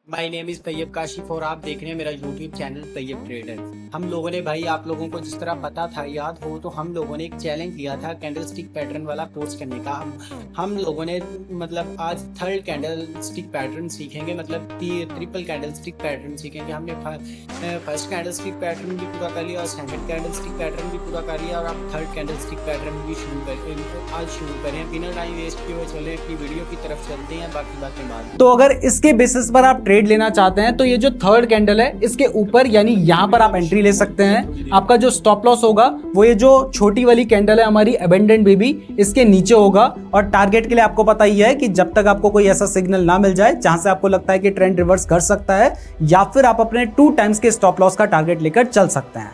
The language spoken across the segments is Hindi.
My name is Tayyab Kashif और आप देख रहे हैं मेरा यूट्यूब चैनल तैयब ट्रेडर। हम लोगों ने भाई आप लोगों को जिस तरह पता था याद हो तो हम लोगों ने एक चैलेंज लिया था कैंडल स्टिक पैटर्न वाला कोर्स करने का। हम लोगों ने मतलब आज थर्ड कैंडल स्टिक पैटर्न सीखेंगे, मतलब ट्रिपल कैंडल स्टिक पैटर्न सीखेंगे। हमने फर्स्ट कैंडल स्टिक पैटर्न भी पूरा कर लिया और सेकंड कैंडल स्टिक पैटर्न भी पूरा कर लिया और आप थर्ड कैंडल स्टिक पैटर्न भी आज शुरू करें। बिना टाइम वेस्ट किए हुए चले अपनी वीडियो की तरफ चलते हैं, बाकी बातें बाद। तो अगर इसके बेसिस पर आप ट्रेड लेना चाहते हैं तो ये जो थर्ड कैंडल है इसके ऊपर यानी यहाँ पर आप एंट्री ले सकते हैं। आपका जो स्टॉप लॉस होगा वो ये जो छोटी वाली कैंडल है हमारी अबेंडेंट बेबी, इसके नीचे होगा। और टारगेट के लिए आपको पता ही है कि जब तक आपको कोई ऐसा सिग्नल ना मिल जाए जहां से आपको लगता है कि ट्रेंड रिवर्स कर सकता है, या फिर आप अपने 2 टाइम्स के स्टॉप लॉस का टारगेट लेकर चल सकते हैं।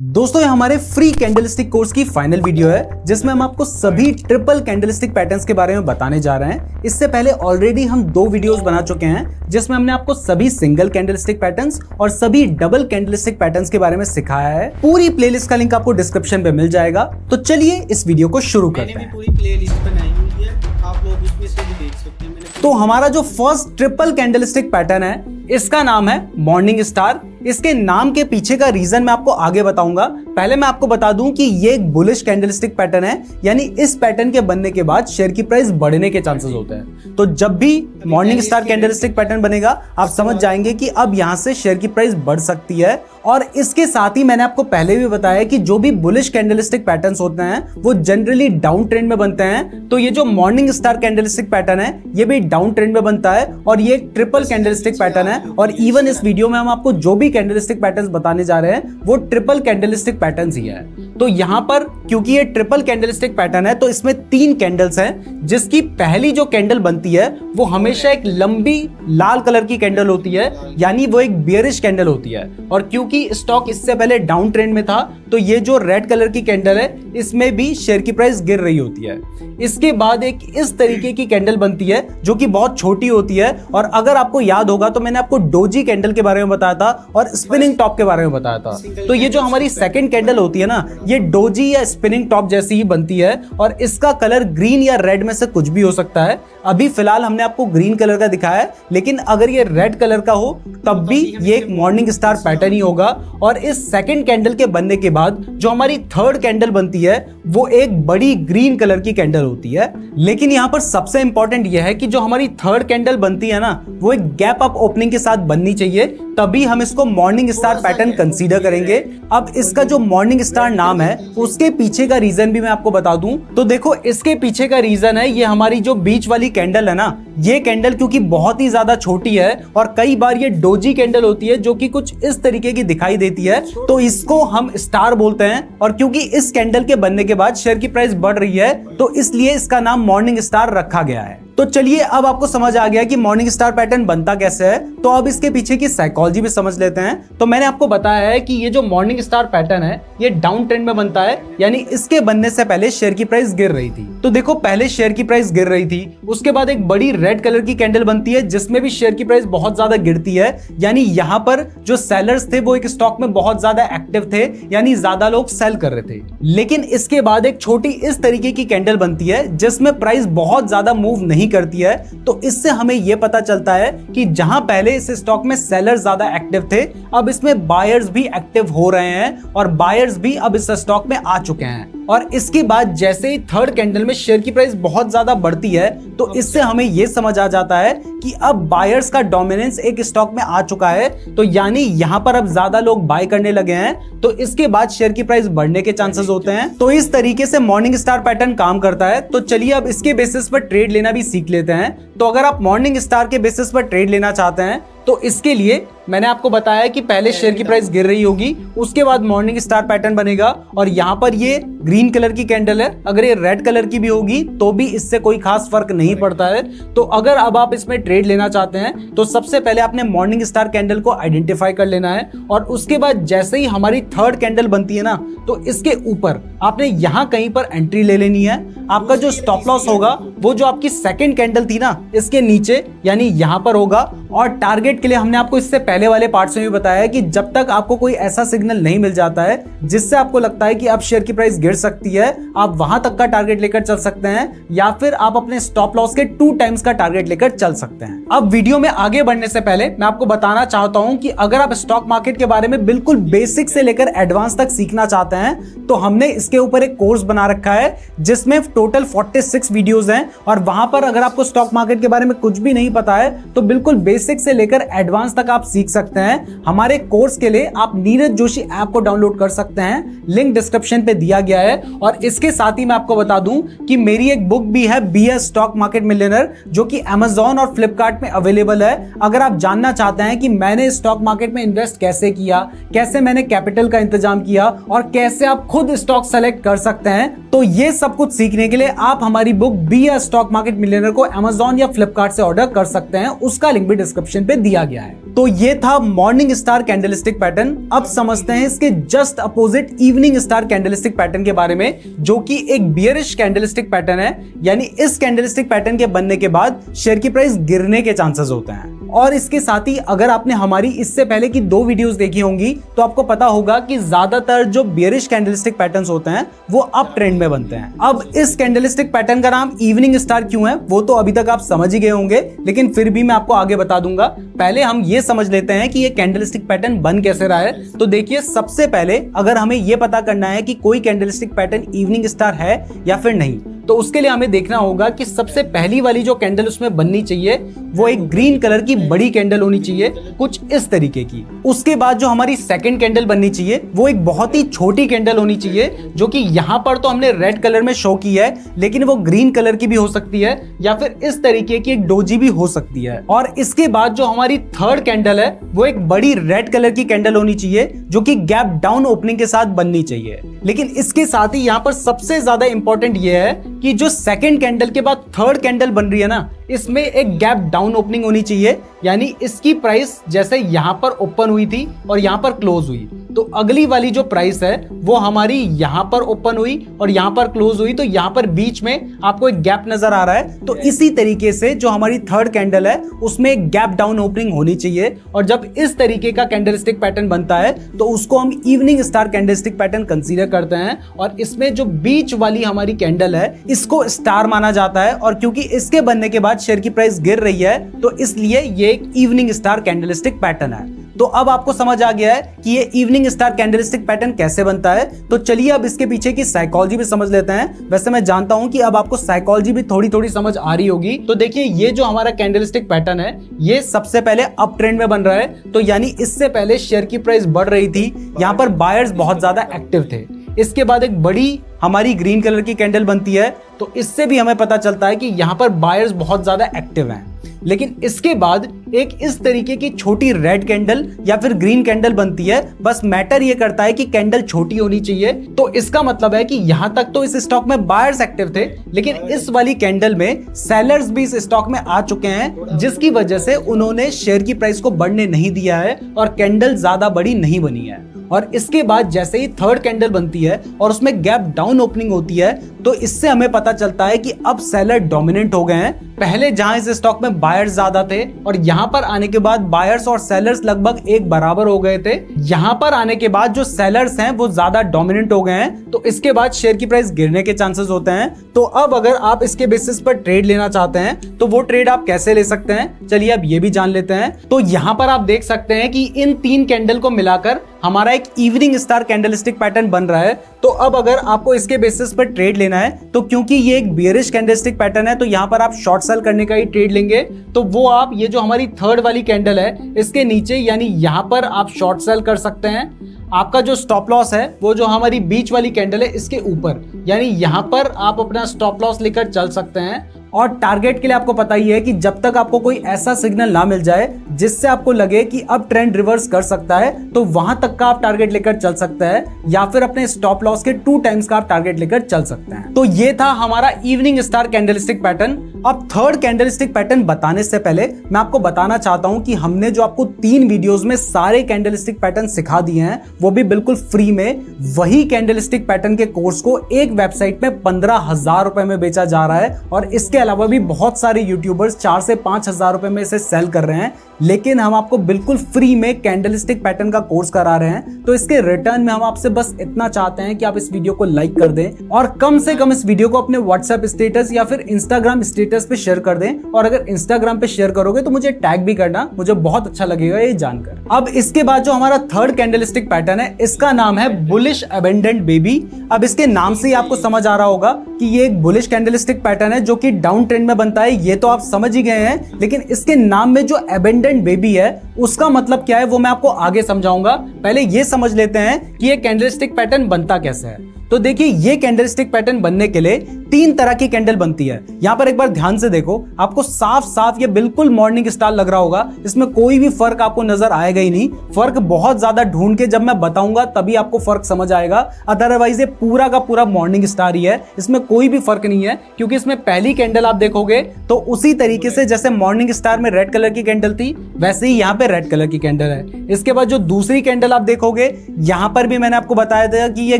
दोस्तों ये हमारे फ्री कैंडलस्टिक कोर्स की फाइनल वीडियो है जिसमें हम आपको सभी ट्रिपल कैंडलस्टिक पैटर्न्स के बारे में बताने जा रहे हैं। इससे पहले ऑलरेडी हम 2 वीडियोस बना चुके हैं जिसमें हमने आपको सभी सिंगल कैंडलस्टिक पैटर्न्स और सभी डबल कैंडलस्टिक पैटर्न्स के बारे में सिखाया है। पूरी प्लेलिस्ट का लिंक आपको डिस्क्रिप्शन पे मिल जाएगा। तो चलिए इस वीडियो को शुरू करते हैं। पूरी प्लेलिस्ट बनाई हुई है, आप लोग उसमें से भी देख सकते हैं। तो हमारा जो फर्स्ट ट्रिपल कैंडलस्टिक पैटर्न है इसका नाम है मॉर्निंग स्टार। इसके नाम के पीछे का रीजन मैं आपको आगे बताऊंगा। पहले मैं आपको बता दूं कि ये एक बुलिश कैंडलस्टिक पैटर्न है, यानी इस पैटर्न के बनने के बाद शेयर की प्राइस बढ़ने के चांसेस होते हैं। तो जब भी मॉर्निंग स्टार कैंडलस्टिक पैटर्न बनेगा आप समझ जाएंगे कि अब यहां से शेयर की प्राइस बढ़ सकती है। और इसके साथ ही मैंने आपको पहले भी बताया कि जो भी बुलिश कैंडलस्टिक पैटर्न्स होते हैं वो जनरली डाउन ट्रेंड में बनते हैं। तो ये जो मॉर्निंग स्टार कैंडलस्टिक पैटर्न है ये भी डाउन ट्रेंड में बनता है और ये एक ट्रिपल कैंडलस्टिक पैटर्न है। और इवन इस वीडियो में हम आपको जो भी कैंडलस्टिक पैटर्न्स बताने जा रहे हैं वो ट्रिपल कैंडलस्टिक पैटर्न्स ही है। तो यहां पर क्योंकि ये ट्रिपल कैंडलस्टिक पैटर्न है तो इसमें 3 कैंडल्स हैं, जिसकी पहली जो कैंडल बनती है वो हमेशा एक लंबी लाल कलर की कैंडल होती है, यानी वो एक बेयरिश कैंडल होती है। और क्योंकि स्टॉक इससे पहले डाउन ट्रेंड में था तो ये जो रेड कलर की कैंडल है इसमें भी शेयर की प्राइस गिर रही होती है। इसके बाद एक इस तरीके की कैंडल बनती है जो कि बहुत छोटी होती है। और अगर आपको याद होगा तो मैंने आपको डोजी कैंडल के बारे में बताया था और स्पिनिंग टॉप के बारे में बताया था। तो ये जो हमारी सेकंड कैंडल होती है ना, ये डोजी या स्पिनिंग टॉप जैसी ही बनती है और इसका कलर ग्रीन या रेड में से कुछ भी हो सकता है। अभी फिलहाल हमने आपको ग्रीन कलर का दिखाया है, लेकिन अगर ये रेड कलर का हो तब भी ये एक मॉर्निंग स्टार पैटर्न ही होगा। और इस सेकंड कैंडल के बनने के बाद जो हमारी थर्ड कैंडल बनती है वो एक बड़ी ग्रीन कलर की कैंडल होती है। लेकिन यहां पर सबसे इंपॉर्टेंट यह है कि जो हमारी थर्ड कैंडल बनती है ना वो एक गैप अप ओपनिंग के साथ बननी चाहिए, तभी हम इसको मॉर्निंग स्टार पैटर्न कंसीडर करेंगे। अब इसका जो मॉर्निंग स्टार नाम है उसके पीछे का रीजन भी मैं आपको बता दूं। तो देखो इसके पीछे का रीजन है ये हमारी जो बीच वाली कैंडल है ना, ये कैंडल क्योंकि बहुत ही ज्यादा छोटी है और कई बार ये डोजी कैंडल होती है जो कि कुछ इस तरीके की दिखाई देती है, तो इसको हम स्टार बोलते हैं। और क्योंकि इस कैंडल के बनने के बाद शेयर की प्राइस बढ़ रही है तो इसलिए इसका नाम मॉर्निंग स्टार रखा गया है। तो चलिए अब आपको समझ आ गया कि मॉर्निंग स्टार पैटर्न बनता कैसे है, तो अब इसके पीछे की साइकोलॉजी भी समझ लेते हैं। तो मैंने आपको बताया है कि ये जो मॉर्निंग स्टार पैटर्न है ये डाउन ट्रेंड में बनता है, यानी इसके बनने से पहले शेयर की प्राइस गिर रही थी। तो देखो पहले शेयर की प्राइस गिर रही थी, उसके बाद एक बड़ी रेड कलर की कैंडल बनती है जिसमें भी शेयर की प्राइस बहुत ज्यादा गिरती है, यानी यहां पर जो सेलर्स थे वो एक स्टॉक में बहुत ज्यादा एक्टिव थे, यानी ज्यादा लोग सेल कर रहे थे। लेकिन इसके बाद एक छोटी इस तरीके की कैंडल बनती है जिसमें प्राइस बहुत ज्यादा मूव नहीं करती है। तो इससे हमें यह पता चलता है कि जहां पहले इस स्टॉक में सेलर्स ज्यादा एक्टिव थे अब इसमें बायर्स भी एक्टिव हो रहे हैं और बायर्स भी अब इस स्टॉक में आ चुके हैं। और इसके बाद जैसे ही थर्ड कैंडल में शेयर की प्राइस बहुत ज्यादा बढ़ती है तो इससे हमें यह समझ आ जाता है कि अब बायर्स का डोमिनेंस एक स्टॉक में आ चुका है, तो यानी यहां पर अब ज्यादा लोग बाय करने लगे हैं, तो इसके बाद शेयर की प्राइस बढ़ने के चांसेस होते हैं। तो इस तरीके से मॉर्निंग स्टार पैटर्न काम करता है। तो चलिए अब इसके बेसिस पर ट्रेड लेना भी सीख लेते हैं। तो अगर आप मॉर्निंग स्टार के बेसिस पर ट्रेड लेना चाहते हैं तो इसके लिए मैंने आपको बताया कि पहले शेयर की प्राइस गिर रही होगी, उसके बाद मॉर्निंग स्टार पैटर्न बनेगा और यहां पर ये ग्रीन कलर की कैंडल है, अगर ये रेड कलर की भी होगी तो भी इससे कोई खास फर्क नहीं पड़ता है। तो अगर अब आप इसमें ट्रेड लेना चाहते हैं तो सबसे पहले आपने मॉर्निंग स्टार कैंडल को आइडेंटिफाई कर लेना है और उसके बाद जैसे ही हमारी थर्ड कैंडल बनती है ना तो इसके ऊपर आपने यहां कहीं पर एंट्री ले लेनी है। आपका जो स्टॉप लॉस होगा वो जो आपकी सेकंड कैंडल थी ना इसके नीचे यानी यहां पर होगा और टारगेट के लिए हमने आपको इससे पहले वाले पार्ट्स में भी बताया है कि जब तक आपको कोई ऐसा सिग्नल नहीं मिल जाता है जिससे आपको लगता है कि अब शेयर की प्राइस गिर सकती है, आप वहां तक का टारगेट लेकर चल सकते हैं या फिर आप अपने स्टॉप लॉस के 2 टाइम्स का टारगेट लेकर चल सकते हैं। अब वीडियो में आगे बढ़ने से पहले मैं आपको बताना चाहता हूं कि अगर आप स्टॉक मार्केट के बारे में बिल्कुल बेसिक से लेकर एडवांस तक सीखना चाहते हैं तो हमने इसके ऊपर एक कोर्स बना रखा है जिसमें टोटल 46 वीडियोस हैं और वहां पर अगर आपको स्टॉक मार्केट के बारे में कुछ भी नहीं पता है तो बिल्कुल बेसिक से लेकर एडवांस तक आप सीख सकते हैं। हमारे कोर्स के लिए आप नीरज जोशी ऐप को डाउनलोड कर सकते हैं, लिंक डिस्क्रिप्शन पे दिया गया है। और इसके साथ ही मैं आपको बता दूं कि मेरी एक बुक भी है बी ए स्टॉक मार्केट मिलियनेयर, जो कि Amazon और फ्लिपकार्ट में अवेलेबल है। अगर आप जानना चाहते हैं कि मैंने स्टॉक मार्केट में इन्वेस्ट कैसे किया, कैसे मैंने कैपिटल का इंतजाम किया और कैसे आप खुद स्टॉक सेलेक्ट कर सकते हैं, तो ये सब कुछ सीखने के लिए आप हमारी बुक बी ए स्टॉक मार्केट मिलियनेयर को Amazon या फ्लिपकार्ट से ऑर्डर कर सकते हैं। उसका लिंक भी डिस्क्रिप्शन पे दिया गया है। तो ये था मॉर्निंग स्टार कैंडलस्टिक पैटर्न। अब समझते हैं इसके just opposite evening star candlestick pattern के बारे में, जो कि एक बियरिश कैंडलस्टिक पैटर्न है। यानी इस कैंडलस्टिक पैटर्न के बनने के बाद शेयर की प्राइस गिरने के चांसेस होते हैं। और इसके साथ ही अगर आपने हमारी इससे पहले की 2 वीडियोस देखी होंगी तो आपको पता होगा कि ज्यादातर जो बियरिश कैंडलस्टिक पैटर्न्स होते हैं वो अप ट्रेंड में बनते हैं। अब इस कैंडलस्टिक पैटर्न का नाम इवनिंग स्टार क्यों है वो तो अभी तक आप समझ ही गए होंगे, लेकिन फिर भी मैं आपको आगे बता दूंगा। पहले हम ये समझ लेते हैं कि ये कैंडलस्टिक पैटर्न बन कैसे रहा है। तो देखिए, सबसे पहले अगर हमें यह पता करना है कि कोई कैंडलस्टिक पैटर्न इवनिंग स्टार है या फिर नहीं, तो उसके लिए हमें देखना होगा कि सबसे पहली वाली जो कैंडल उसमें बननी चाहिए वो एक ग्रीन कलर की बड़ी कैंडल होनी चाहिए, कुछ इस तरीके की। उसके बाद जो हमारी सेकंड कैंडल बननी चाहिए वो एक बहुत ही छोटी कैंडल होनी चाहिए, जो कि यहां पर तो हमने रेड कलर में शो की है, लेकिन वो ग्रीन कलर की भी हो सकती है या फिर इस तरीके की एक डोजी भी हो सकती है। और इसके बाद जो हमारी थर्ड कैंडल है वो एक बड़ी रेड कलर की कैंडल होनी चाहिए, जो कि गैप डाउन ओपनिंग के साथ बननी चाहिए। लेकिन इसके साथ ही यहां पर सबसे ज्यादा इंपॉर्टेंट ये है कि जो सेकंड कैंडल के बाद थर्ड कैंडल बन रही है ना, इसमें एक गैप डाउन ओपनिंग होनी चाहिए। यानी इसकी प्राइस जैसे यहां पर ओपन हुई थी और यहां पर क्लोज हुई, तो अगली वाली जो प्राइस है वो हमारी यहां पर ओपन हुई और यहां पर क्लोज हुई, तो यहां पर बीच में आपको एक गैप नजर आ रहा है। तो इसी तरीके से जो हमारी थर्ड कैंडल है उसमें एक गैप डाउन ओपनिंग होनी चाहिए। और जब इस तरीके का कैंडलस्टिक पैटर्न बनता है तो उसको हम evening star candlestick pattern consider करते हैं। और इसमें जो बीच वाली हमारी कैंडल है इसको स्टार माना जाता है, और क्योंकि इसके बनने के बाद शेयर की प्राइस गिर रही है तो इसलिए ये एक इवनिंग स्टार कैंडलस्टिक पैटर्न है। तो अब आपको समझ आ गया है कि ये इवनिंग स्टार कैंडलस्टिक पैटर्न कैसे बनता है। तो चलिए अब इसके पीछे की साइकोलॉजी भी समझ लेते हैं। वैसे मैं जानता हूं कि अब आपको साइकोलॉजी भी थोड़ी थोड़ी समझ आ रही होगी। तो देखिए, ये जो हमारा कैंडलस्टिक पैटर्न है ये सबसे पहले अप ट्रेंड में बन रहा है। तो यानी इससे पहले शेयर की प्राइस बढ़ रही थी, यहाँ पर बायर्स बहुत ज्यादा एक्टिव थे। इसके बाद एक बड़ी हमारी ग्रीन कलर की कैंडल बनती है, तो इससे भी हमें पता चलता है कि यहाँ पर बायर्स बहुत ज्यादा एक्टिव हैं। लेकिन इसके बाद एक इस तरीके की छोटी रेड कैंडल या फिर ग्रीन कैंडल बनती है। बस मैटर ये करता है कि कैंडल छोटी होनी चाहिए। तो इसका मतलब है कि यहां तक तो इस स्टॉक में बायर्स एक्टिव थे, लेकिन इस वाली कैंडल में सेलर्स भी इस स्टॉक में आ चुके हैं, जिसकी वजह से उन्होंने शेयर की प्राइस को बढ़ने नहीं दिया है और कैंडल ज्यादा बड़ी नहीं बनी है। और इसके बाद जैसे ही थर्ड कैंडल बनती है और उसमें गैप डाउन ओपनिंग होती है, तो इससे हमें पता चलता है कि अब सेलर डोमिनेंट हो गए हैं। पहले जहां इस स्टॉक में बायर्स ज्यादा थे और यहां पर आने के बाद बायर्स और सेलर्स लगभग एक बराबर हो गए थे, यहां पर आने के बाद जो सेलर्स हैं वो ज्यादा डोमिनेंट हो गए हैं। तो इसके बाद शेयर की प्राइस गिरने के चांसेस होते हैं। तो अब अगर आप इसके बेसिस पर ट्रेड लेना चाहते हैं तो वो ट्रेड आप कैसे ले सकते हैं, चलिए अब ये भी जान लेते हैं। तो यहां पर आप देख सकते हैं कि इन 3 कैंडल को मिलाकर हमारा एक इवनिंग स्टार कैंडलस्टिक पैटर्न बन रहा है। तो अब अगर आपको इसके बेसिस पर ट्रेड लेना है, तो क्योंकि ये एक बेयरिश कैंडलस्टिक पैटर्न है, तो यहां पर आप शॉर्ट सेल करने का ही ट्रेड लेंगे। तो वो आप ये जो हमारी थर्ड वाली कैंडल है इसके नीचे यानी यहां पर आप शॉर्ट सेल कर सकते हैं। आपका जो स्टॉप लॉस है वो जो हमारी बीच वाली कैंडल है इसके ऊपर, यानी यहां पर आप अपना स्टॉप लॉस लेकर चल सकते हैं। और टारगेट के लिए आपको पता ही है कि जब तक आपको कोई ऐसा सिग्नल ना मिल जाए जिससे आपको लगे कि अब ट्रेंड रिवर्स कर सकता है, तो वहां तक का आप टारगेट लेकर चल सकते हैं, या फिर अपने स्टॉप लॉस के 2 टाइम्स का आप टारगेट लेकर चल सकते हैं। तो ये था हमारा इवनिंग स्टार कैंडलस्टिक पैटर्न। अब थर्ड कैंडलस्टिक पैटर्न बताने से पहले मैं आपको बताना चाहता हूं कि हमने जो आपको 3 वीडियोस में सारे कैंडलस्टिक पैटर्न सिखा दिए हैं वो भी बिल्कुल फ्री में, वही कैंडलस्टिक पैटर्न के कोर्स को एक वेबसाइट में 15,000 रुपए में बेचा जा रहा है। और इसके अलावा भी बहुत सारे यूट्यूबर्स 4 से 5 हजार रुपए में इसे सेल कर रहे हैं, लेकिन हम आपको बिल्कुल फ्री में कैंडलस्टिक पैटर्न का कोर्स करा रहे हैं। तो इसके रिटर्न में हम आपसे बस इतना चाहते हैं कि आप इस वीडियो को लाइक कर दें और कम से कम इस वीडियो को अपने व्हाट्सएप स्टेटस या फिर इंस्टाग्राम स्टेटस पे शेयर कर दें। और अगर इंस्टाग्राम पे शेयर करोगे तो मुझे टैग भी करना, मुझे बहुत अच्छा लगेगा ये जानकर। अब इसके बाद जो हमारा थर्ड कैंडलस्टिक पैटर्न है, इसका नाम है बुलिश अबेंडेंट बेबी। अब इसके नाम से ही आपको समझ आ रहा होगा कि ये एक बुलिश कैंडलस्टिक पैटर्न है जो कि डाउन ट्रेंड में बनता है, ये तो आप समझ ही गए हैं। लेकिन इसके नाम में जो अबेंडेंट बेबी है उसका मतलब क्या है वो मैं आपको आगे समझाऊंगा। पहले ये समझ लेते हैं कि ये कैंडलस्टिक पैटर्न बनता कैसे है। तो देखिए, ये कैंडलस्टिक पैटर्न बनने के लिए 3 तरह की कैंडल बनती है। यहां पर एक बार ध्यान से देखो, आपको साफ साफ ये बिल्कुल मॉर्निंग स्टार लग रहा होगा, इसमें कोई भी फर्क आपको नजर आएगा ही नहीं। फर्क बहुत ज्यादा ढूंढ के जब मैं बताऊंगा तभी आपको फर्क समझ आएगा, अदरवाइज ये पूरा का पूरा मॉर्निंग स्टार ही है, इसमें कोई भी फर्क नहीं है। क्योंकि इसमें पहली कैंडल आप देखोगे तो उसी तरीके से जैसे मॉर्निंग स्टार में रेड कलर की कैंडल थी, वैसे ही यहाँ पे रेड कलर की कैंडल है। इसके बाद जो दूसरी कैंडल आप देखोगे, यहां पर भी मैंने आपको बताया था कि ये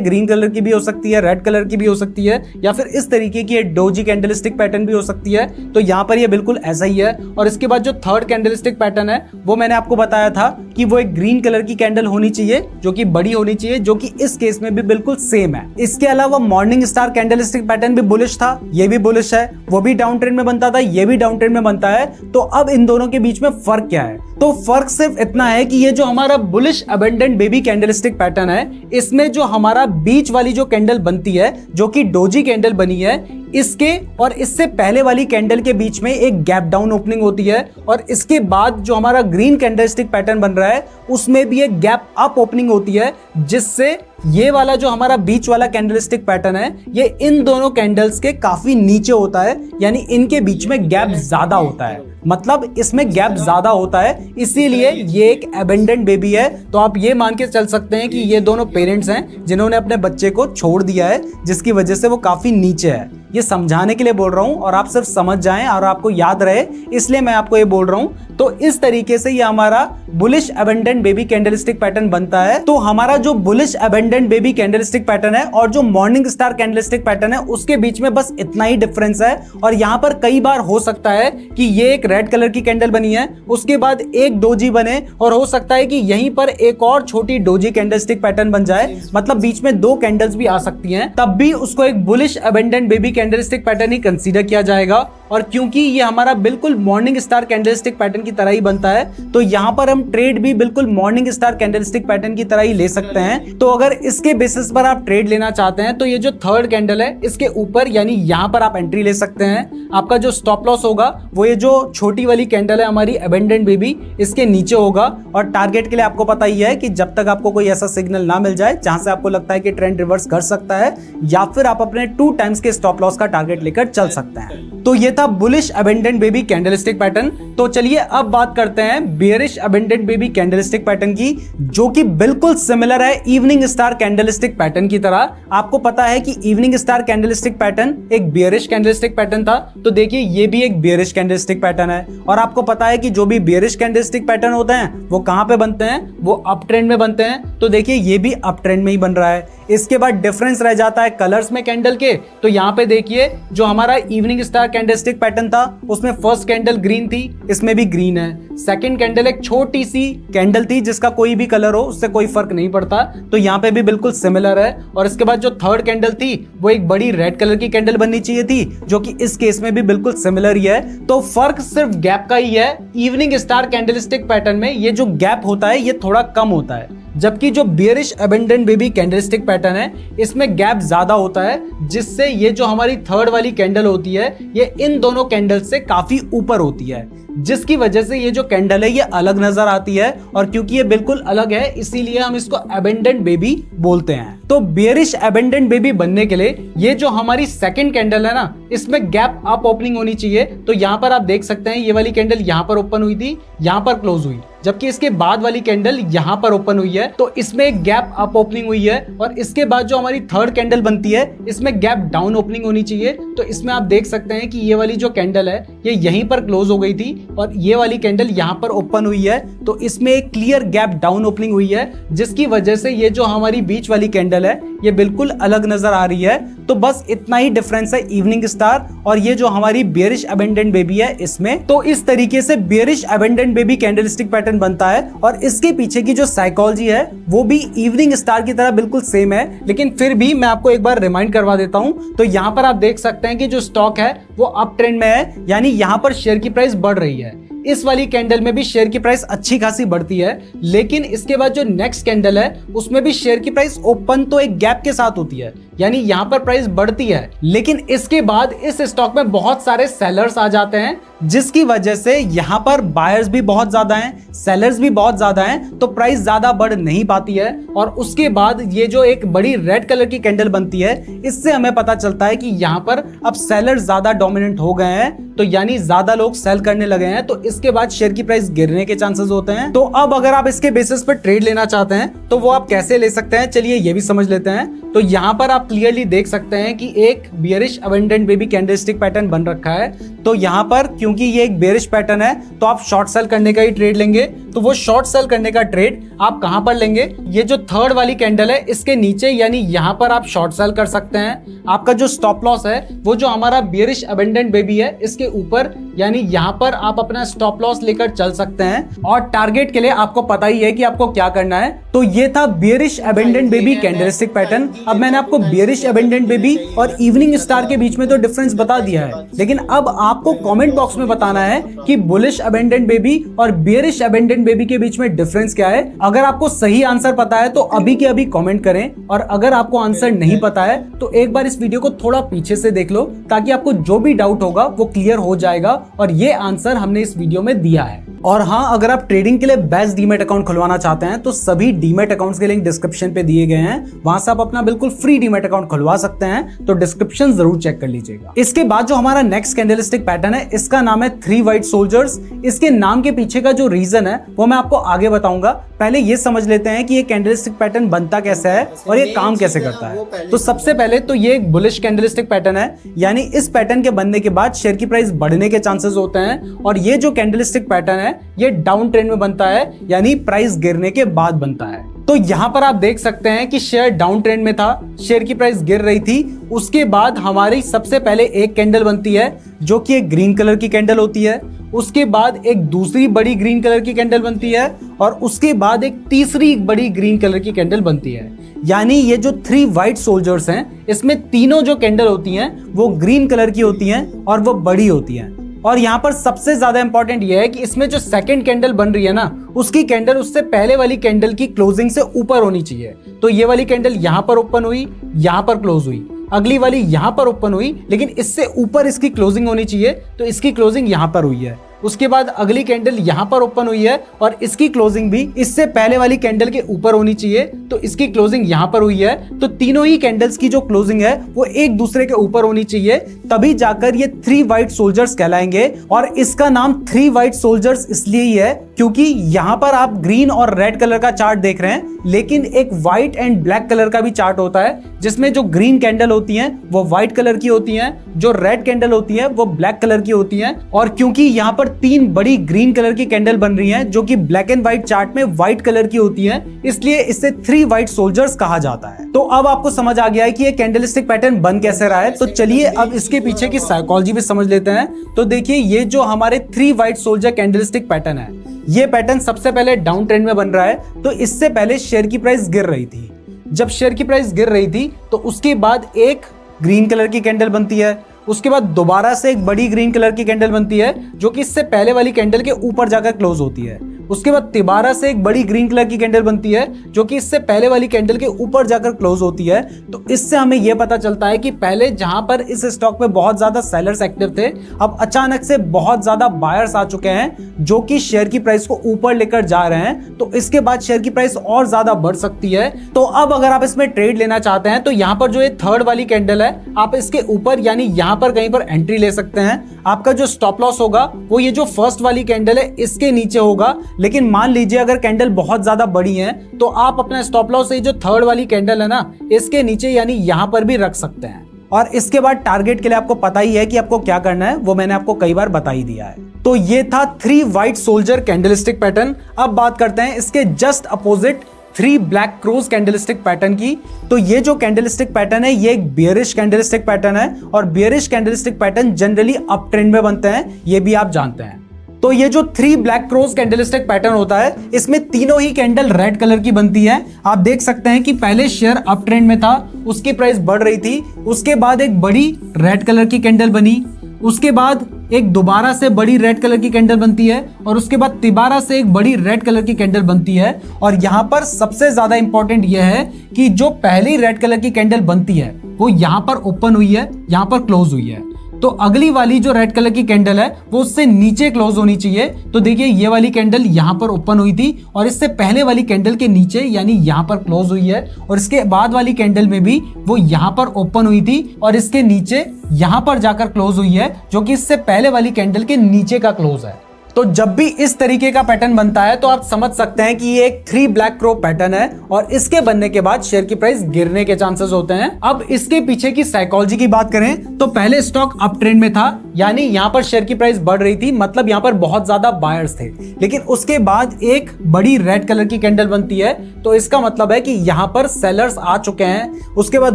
ग्रीन कलर की भी हो सकती है, रेड कलर की भी हो सकती है, या फिर इस तरीके की डोजी कैंडलस्टिक पैटर्न भी हो सकती है। तो यहां पर ये बिल्कुल ऐसा ही है। और इसके बाद जो थर्ड कैंडलस्टिक पैटर्न है वो मैंने आपको बताया था कि वो एक ग्रीन कलर की कैंडल होनी चाहिए, जो कि बड़ी होनी चाहिए, जो कि इस केस में भी बिल्कुल सेम है। इसके अलावा मॉर्निंग स्टार कैंडलस्टिक पैटर्न भी बुलिश था, ये भी बुलिश है, वो भी डाउन ट्रेंड में बनता था, ये भी डाउन ट्रेंड में बनता है। तो अब इन दोनों के बीच में फर्क क्या है? तो फर्क सिर्फ इतना है कि ये जो हमारा bullish abandoned baby candlestick pattern है, इसमें जो हमारा बीच वाली जो कैंडल बनती है, जो कि डोजी कैंडल बनी है, इसके और इससे पहले वाली कैंडल के बीच में एक गैप डाउन ओपनिंग होती है। और इसके बाद जो हमारा ग्रीन कैंडलस्टिक पैटर्न बन रहा है उसमें भी एक गैप अप ओपनिंग होती है, जिससे ये वाला जो हमारा बीच वाला कैंडलस्टिक पैटर्न है ये इन दोनों कैंडल्स के काफी नीचे होता है, यानी इनके बीच में गैप ज्यादा होता है, मतलब इसमें गैप ज्यादा होता है, इसीलिए ये एक अबेंडेंट बेबी है। तो आप ये मान के चल सकते हैं कि ये दोनों पेरेंट्स हैं जिन्होंने अपने बच्चे को छोड़ दिया है, जिसकी वजह से वो काफी नीचे है। ये समझाने के लिए बोल रहा हूं और आप सिर्फ समझ जाएं और आपको याद रहे, इसलिए मैं आपको ये बोल रहा हूं। तो इस तरीके से ये हमारा bullish abandoned baby candlestick pattern बनता है। तो हमारा जो bullish abandoned baby candlestick pattern है और जो मॉर्निंग स्टार कैंडलस्टिक पैटर्न है उसके बीच में बस इतना ही डिफरेंस है। और यहां पर कई बार हो सकता है कि ये एक रेड कलर की कैंडल बनी है, उसके बाद एक डोजी बने, और हो सकता है कि यहीं पर एक और छोटी डोजी कैंडलस्टिक पैटर्न बन जाए, मतलब बीच में 2 कैंडल्स भी आ सकती हैं, तब भी उसको एक bullish abandoned baby candlestick pattern ही कंसीडर किया जाएगा। और क्योंकि ये हमारा बिल्कुल मॉर्निंग स्टार कैंडलस्टिक पैटर्न की तरह ही बनता है, तो यहां पर हम ट्रेड भी बिल्कुल मॉर्निंग स्टार कैंडलस्टिक पैटर्न की तरह ही ले सकते हैं। तो अगर इसके बेसिस पर आप ट्रेड लेना चाहते हैं तो ये जो थर्ड कैंडल है इसके ऊपर, यानी यहां पर आप एंट्री ले सकते हैं। आपका जो स्टॉप लॉस होगा वो ये जो छोटी वाली कैंडल है हमारी अबेंडेंट बेबी, इसके नीचे होगा। और टारगेट के लिए आपको पता ही है कि जब तक आपको कोई ऐसा सिग्नल ना मिल जाए जहां से आपको लगता है कि ट्रेंड रिवर्स कर सकता है, या फिर आप अपने 2 टाइम्स के स्टॉप लॉस का टारगेट लेकर चल सकते हैं। तो ये था bullish abandoned baby candlestick pattern. तो चलिए अब बात करते हैं bearish abandoned baby candlestick pattern की, जो कि बिल्कुल सिमिलर है इवनिंग स्टार कैंडलस्टिक पैटर्न की तरह। आपको पता है कि इवनिंग स्टार कैंडलस्टिक पैटर्न एक बियरिश कैंडलस्टिक पैटर्न था, तो देखिए ये भी एक बियरिश कैंडलस्टिक पैटर्न है। और आपको पता है कि जो भी बियरिश कैंडलस्टिक पैटर्न होते हैं वो कहां पे बनते हैं, वो अप ट्रेंड में बनते हैं। तो देखिए ये भी अप ट्रेंड में ही बन रहा है। इसके बाद डिफरेंस रह जाता है कलर्स में कैंडल के। तो यहां पे देखिए जो हमारा इवनिंग स्टार कैंडलस्टिक पैटर्न था उसमें फर्स्ट कैंडल ग्रीन थी, इसमें भी ग्रीन है। सेकंड कैंडल एक छोटी सी कैंडल थी जिसका कोई भी कलर हो उससे कोई फर्क नहीं पड़ता, तो यहां पे भी बिल्कुल सिमिलर है। और इसके बाद जो थर्ड कैंडल थी वो एक बड़ी रेड कलर की कैंडल बननी चाहिए थी, जो कि इस केस में भी बिल्कुल सिमिलर ही है। तो फर्क सिर्फ गैप का ही है। इवनिंग स्टार कैंडलस्टिक पैटर्न में ये जो गैप होता है ये थोड़ा कम होता है, जबकि जो bearish abandoned baby candlestick pattern है इसमें गैप ज्यादा होता है, जिससे ये जो हमारी थर्ड वाली कैंडल होती है ये इन दोनों कैंडल से काफी ऊपर होती है, जिसकी वजह से ये जो कैंडल है ये अलग नजर आती है। और क्योंकि ये बिल्कुल अलग है इसीलिए हम इसको अबेंडेंट बेबी बोलते हैं। तो बियरिश अबेंडेंट बेबी बनने के लिए ये जो हमारी सेकंड कैंडल है ना, इसमें गैप अप ओपनिंग होनी चाहिए। तो यहां पर आप देख सकते हैं ये वाली कैंडल यहां पर ओपन हुई थी, यहां पर क्लोज हुई, जबकि इसके बाद वाली कैंडल यहां पर ओपन हुई है, तो इसमें एक गैप अप ओपनिंग हुई है। और इसके बाद जो हमारी थर्ड कैंडल बनती है इसमें गैप डाउन ओपनिंग होनी चाहिए। तो इसमें आप देख सकते हैं कि ये वाली जो कैंडल है ये यहीं पर क्लोज हो गई थी और ये वाली कैंडल यहां पर ओपन हुई है, तो इसमें एक क्लियर गैप डाउन ओपनिंग हुई है, जिसकी वजह से ये जो हमारी बीच वाली कैंडल है ये बिल्कुल अलग नजर आ रही है। तो बस इतना ही डिफरेंस है इवनिंग स्टार और ये जो हमारी बेयरिश अबेंडेंट बेबी है इसमें। तो इस तरीके से bearish abandoned baby candlestick pattern बनता है और इसके पीछे की जो साइकोलॉजी है वो भी इवनिंग स्टार की तरह बिल्कुल सेम है, लेकिन फिर भी मैं आपको एक बार रिमाइंड करवा देता हूं। तो यहां पर आप देख सकते हैं कि जो स्टॉक है वो अप ट्रेंड में है, यानी यहां पर शेयर की प्राइस बढ़ रही है। इस वाली कैंडल में भी शेयर की प्राइस अच्छी खासी बढ़ती है, लेकिन इसके बाद जो नेक्स्ट कैंडल है उसमें भी शेयर की प्राइस ओपन तो एक गैप के साथ होती है, यानी यहां पर प्राइस बढ़ती है, लेकिन इसके बाद इस स्टॉक में बहुत सारे सेलर्स आ जाते हैं, जिसकी वजह से यहां पर बायर्स भी बहुत ज्यादा हैं, सेलर्स भी बहुत ज्यादा हैं, तो प्राइस ज्यादा बढ़ नहीं पाती है। और उसके बाद ये जो एक बड़ी रेड कलर की कैंडल बनती है, इससे हमें पता चलता है कि यहां पर अब सेलर्स ज्यादा डोमिनेंट हो गए हैं, तो यानी ज्यादा लोग सेल करने लगे हैं, तो इसके बाद शेयर की प्राइस गिरने के चांसेस होते हैं। तो अब अगर आप इसके बेसिस पर ट्रेड लेना चाहते हैं तो वो आप कैसे ले सकते हैं, चलिए ये भी समझ लेते हैं। तो यहां पर आप क्लियरली देख सकते हैं कि एक bearish abandoned baby candlestick pattern बन रखा है। तो यहां पर क्योंकि ये एक बेयरिश पैटर्न है तो आप शॉर्ट सेल करने का ही ट्रेड लेंगे। तो वो शॉर्ट सेल करने का ट्रेड आप कहां पर लेंगे, ये जो थर्ड वाली कैंडल है इसके नीचे, यानी यहां पर आप शॉर्ट सेल कर सकते हैं। आपका जो स्टॉप लॉस है वो जो हमारा बेयरिश अबेंडेंट बेबी है इसके ऊपर, यानी यहां पर आप अपना स्टॉप लॉस लेकर चल सकते हैं। और टारगेट के लिए आपको पता ही है कि आपको क्या करना है। तो ये था bearish abandoned baby candlestick pattern. अब मैंने आपको बेयरिश अबेंडेंट बेबी और इवनिंग स्टार के बीच में तो डिफरेंस बता दिया है, लेकिन अब आपको कमेंट बॉक्स में बताना है कि बुलिश अबेंडेंट बेबी और बेयरिश अबेंडेंट बेबी के बीच में डिफरेंस क्या है। अगर आपको सही आंसर पता है तो अभी के अभी कमेंट करें, और अगर आपको आंसर नहीं पता है तो एक बार इस वीडियो को थोड़ा पीछे से देख लो, ताकि आपको जो भी डाउट होगा वो क्लियर हो जाएगा। और ये आंसर हमने इस वीडियो में दिया है। और हाँ, अगर आप ट्रेडिंग के लिए बेस्ट डीमैट अकाउंट खुलवाना चाहते हैं तो सभी डीमैट अकाउंट्स के लिंक डिस्क्रिप्शन पे दिए गए हैं, वहां से आप अपना बिल्कुल फ्री डीमैट अकाउंट खुलवा सकते हैं, तो डिस्क्रिप्शन जरूर चेक कर लीजिएगा। इसके बाद जो हमारा नेक्स्ट कैंडलस्टिक पैटर्न है इसका नाम है 3 वाइट सोल्जर्स। इसके नाम के पीछे का जो रीजन है वो मैं आपको आगे बताऊंगा। पहले ये समझ लेते हैं कि ये कैंडलस्टिक पैटर्न बनता कैसे है और ये काम कैसे करता है। तो सबसे पहले तो ये एक बुलिश कैंडलस्टिक पैटर्न है, यानी इस पैटर्न के बनने के बाद शेयर की प्राइस बढ़ने के चांसेस होते हैं। और ये जो कैंडलस्टिक पैटर्न है ये डाउन ट्रेंड में बनता है, यानी प्राइस गिरने के बाद बनता है। तो यहां पर आप देख सकते हैं कि शेयर डाउन ट्रेंड में था, शेयर की प्राइस गिर रही थी। उसके बाद हमारी सबसे पहले एक कैंडल बनती है जो कि एक ग्रीन कलर की कैंडल होती है, उसके बाद एक दूसरी बड़ी ग्रीन कलर की कैंडल बनती है, और उसके बाद एक तीसरी बड़ी ग्रीन कलर की कैंडल बनती है। यानी ये जो 3 वाइट सोल्जर्स हैं इसमें तीनों जो कैंडल होती हैं वो ग्रीन कलर की होती हैं और वो बड़ी होती हैं। और यहाँ पर सबसे ज्यादा इंपॉर्टेंट ये है कि इसमें जो सेकंड कैंडल बन रही है ना, उसकी कैंडल उससे पहले वाली कैंडल की क्लोजिंग से ऊपर होनी चाहिए। तो ये वाली कैंडल यहाँ पर ओपन हुई, यहाँ पर क्लोज हुई, अगली वाली यहाँ पर ओपन हुई, लेकिन इससे ऊपर इसकी क्लोजिंग होनी चाहिए, तो इसकी क्लोजिंग यहाँ पर हुई है। उसके बाद अगली कैंडल यहाँ पर ओपन हुई है और इसकी क्लोजिंग भी इससे पहले वाली कैंडल के ऊपर होनी चाहिए, तो इसकी क्लोजिंग यहाँ पर हुई है। तो तीनों ही कैंडल्स की जो क्लोजिंग है वो एक दूसरे के ऊपर होनी चाहिए, तभी जाकर ये 3 वाइट सोल्जर्स कहलाएंगे। और इसका नाम 3 वाइट सोल्जर्स इसलिए ही है क्योंकि यहाँ पर आप ग्रीन और रेड कलर का चार्ट देख रहे हैं, लेकिन एक व्हाइट एंड ब्लैक कलर का भी चार्ट होता है, जिसमें जो ग्रीन कैंडल होती हैं वो व्हाइट कलर की होती हैं, जो रेड कैंडल होती है वो ब्लैक कलर की होती हैं। और क्योंकि यहाँ पर 3 बड़ी ग्रीन कलर की कैंडल बन रही हैं जो कि ब्लैक एंड व्हाइट चार्ट में व्हाइट कलर की होती हैं, इसलिए इसे 3 वाइट सोल्जर्स कहा जाता है। तो अब आपको समझ आ गया है कि ये कैंडलस्टिक पैटर्न बन कैसे रहा है। तो चलिए अब इसके पीछे की साइकोलॉजी भी समझ लेते हैं। तो देखिए, ये जो हमारे 3 वाइट सोल्जर कैंडलस्टिक पैटर्न है, ये पैटर्न सबसे पहले डाउन ट्रेंड में बन रहा है। तो इससे पहले शेयर की प्राइस गिर रही थी। जब शेयर की प्राइस गिर रही थी तो उसके बाद एक ग्रीन कलर की कैंडल बनती है, उसके बाद दोबारा से एक बड़ी ग्रीन कलर की कैंडल बनती है जो कि इससे पहले वाली कैंडल के ऊपर जाकर क्लोज होती है। उसके बाद दोबारा से एक बड़ी ग्रीन कलर की कैंडल बनती है जो कि इससे पहले वाली कैंडल के ऊपर जाकर क्लोज होती है। तो इससे हमें यह पता चलता है कि पहले जहां पर इस स्टॉक में बहुत ज्यादा सेलर्स एक्टिव थे, अब अचानक से बहुत ज्यादा बायर्स आ चुके हैं जो कि शेयर की प्राइस को ऊपर लेकर जा रहे हैं। तो इसके बाद शेयर की प्राइस और ज्यादा बढ़ सकती है। तो अब अगर आप इसमें ट्रेड लेना चाहते हैं तो यहाँ पर जो ये थर्ड वाली कैंडल है, आप इसके ऊपर यानी यहाँ पर कहीं पर एंट्री ले सकते हैं। आपका जो स्टॉप लॉस होगा वो ये जो फर्स्ट वाली कैंडल है इसके नीचे होगा, लेकिन मान लीजिए अगर कैंडल बहुत ज्यादा बड़ी है तो आप अपना स्टॉप लॉस जो थर्ड वाली कैंडल है ना, इसके नीचे यानी यहां पर भी रख सकते हैं। और इसके बाद टारगेट के लिए आपको पता ही है कि आपको क्या करना है, वो मैंने आपको कई बार बता ही दिया है। तो ये था 3 वाइट सोल्जर कैंडलस्टिक पैटर्न। अब बात करते हैं इसके just opposite three black crows candlestick pattern की। तो ये जो कैंडलस्टिक पैटर्न है ये एक बियरिश कैंडलस्टिक पैटर्न है और bearish candlestick pattern generally up trend में बनते हैं, ये भी आप जानते हैं। तो ये जो three black crows candlestick pattern होता है इसमें तीनों ही कैंडल रेड कलर की बनती है। आप देख सकते हैं कि पहले शेयर अप ट्रेंड में था, उसकी प्राइस बढ़ रही थी, उसके बाद एक बड़ी रेड कलर की कैंडल बनी, उसके बाद एक दोबारा से बड़ी रेड कलर की कैंडल बनती है और उसके बाद तिबारा से एक बड़ी रेड कलर की कैंडल बनती है। और यहाँ पर सबसे ज्यादा इंपॉर्टेंट यह है कि जो पहली रेड कलर की कैंडल बनती है वो यहाँ पर ओपन हुई है, यहाँ पर क्लोज हुई है। तो अगली वाली जो रेड कलर की कैंडल है वो उससे नीचे क्लोज होनी चाहिए। तो देखिए ये वाली कैंडल यहाँ पर ओपन हुई थी और इससे पहले वाली कैंडल के नीचे यानी यहाँ पर क्लोज हुई है और इसके बाद वाली कैंडल में भी वो यहाँ पर ओपन हुई थी और इसके नीचे यहाँ पर जाकर क्लोज हुई है, जो कि इससे पहले वाली कैंडल के नीचे का क्लोज है। तो जब भी इस तरीके का पैटर्न बनता है तो आप समझ सकते हैं कि ये एक थ्री ब्लैक क्रो पैटर्न है और इसके बनने के बाद शेयर की प्राइस गिरने के चांसेस होते हैं। अब इसके पीछे की साइकोलॉजी की बात करें तो पहले स्टॉक अप ट्रेंड में था, यानी यहाँ पर शेयर की प्राइस बढ़ रही थी, मतलब यहाँ पर बहुत ज्यादा बायर्स थे। लेकिन उसके बाद एक बड़ी रेड कलर की कैंडल बनती है तो इसका मतलब है कि यहाँ पर सेलर्स आ चुके हैं। उसके बाद